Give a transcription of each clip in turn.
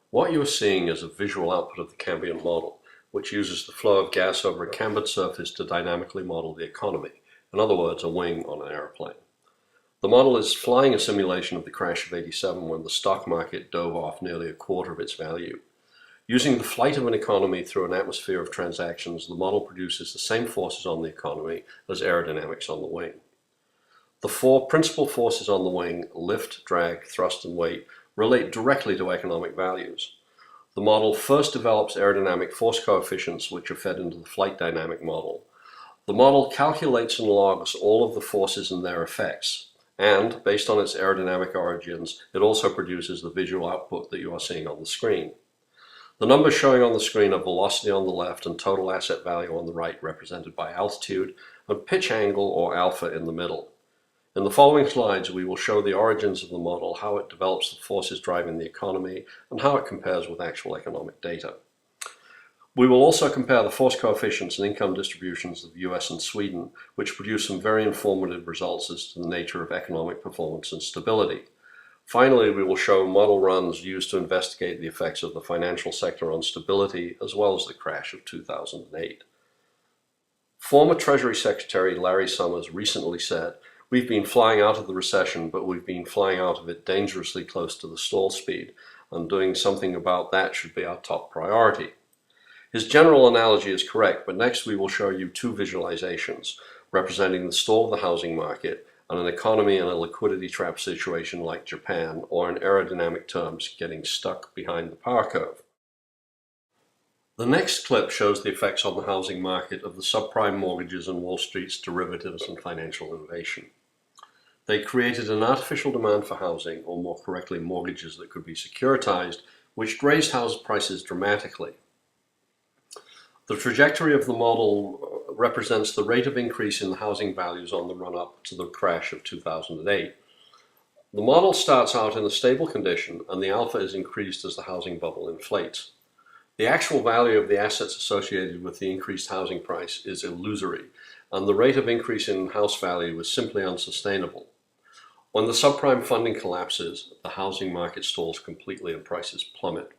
What you are seeing is a visual output of the Cambiant model, which uses the flow of gas over a cambered surface to dynamically model the economy, in other words, a wing on an airplane. The model is flying a simulation of the crash of '87 when the stock market dove off nearly a quarter of its value. Using the flight of an economy through an atmosphere of transactions, the model produces the same forces on the economy as aerodynamics on the wing. The four principal forces on the wing, lift, drag, thrust, and weight, relate directly to economic values. The model first develops aerodynamic force coefficients which are fed into the flight dynamic model. The model calculates and logs all of the forces and their effects, and, based on its aerodynamic origins, it also produces the visual output that you are seeing on the screen. The numbers showing on the screen are velocity on the left and total asset value on the right, represented by altitude, and pitch angle or alpha in the middle. In the following slides, we will show the origins of the model, how it develops the forces driving the economy, and how it compares with actual economic data. We will also compare the force coefficients and income distributions of the US and Sweden, which produce some very informative results as to the nature of economic performance and stability. Finally, we will show model runs used to investigate the effects of the financial sector on stability, as well as the crash of 2008. Former Treasury Secretary Larry Summers recently said, "We've been flying out of the recession, but we've been flying out of it dangerously close to the stall speed, and doing something about that should be our top priority." His general analogy is correct, but next we will show you two visualizations representing the stall of the housing market and an economy in a liquidity trap situation like Japan, or in aerodynamic terms, getting stuck behind the power curve. The next clip shows the effects on the housing market of the subprime mortgages and Wall Street's derivatives and financial innovation. They created an artificial demand for housing, or more correctly, mortgages that could be securitized, which raised house prices dramatically. The trajectory of the model represents the rate of increase in the housing values on the run-up to the crash of 2008. The model starts out in a stable condition, and the alpha is increased as the housing bubble inflates. The actual value of the assets associated with the increased housing price is illusory, and the rate of increase in house value is simply unsustainable. When the subprime funding collapses, the housing market stalls completely and prices plummet.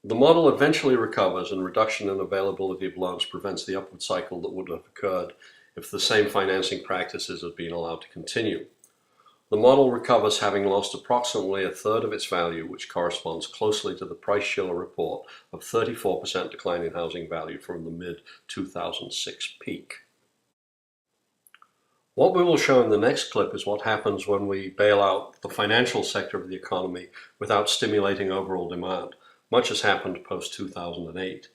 The model eventually recovers, and reduction in availability of loans prevents the upward cycle that would have occurred if the same financing practices had been allowed to continue. The model recovers, having lost approximately a third of its value, which corresponds closely to the Price-Shiller report of 34% decline in housing value from the mid-2006 peak. What we will show in the next clip is what happens when we bail out the financial sector of the economy without stimulating overall demand, much has happened post-2008.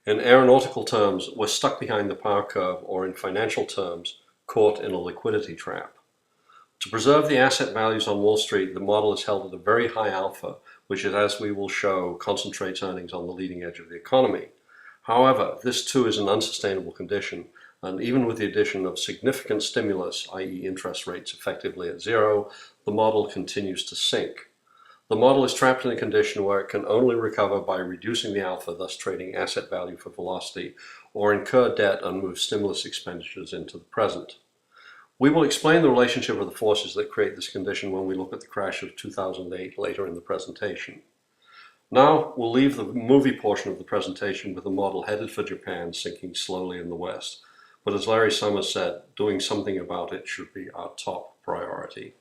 In aeronautical terms, we're stuck behind the power curve, or in financial terms, caught in a liquidity trap. To preserve the asset values on Wall Street, the model is held at a very high alpha, which, as we will show, concentrates earnings on the leading edge of the economy. However, this too is an unsustainable condition, and even with the addition of significant stimulus, i.e. interest rates effectively at zero, the model continues to sink. The model is trapped in a condition where it can only recover by reducing the alpha, thus trading asset value for velocity, or incur debt and move stimulus expenditures into the present. We will explain the relationship of the forces that create this condition when we look at the crash of 2008 later in the presentation. Now, we'll leave the movie portion of the presentation with the model headed for Japan, sinking slowly in the west. But as Larry Summers said, doing something about it should be our top priority.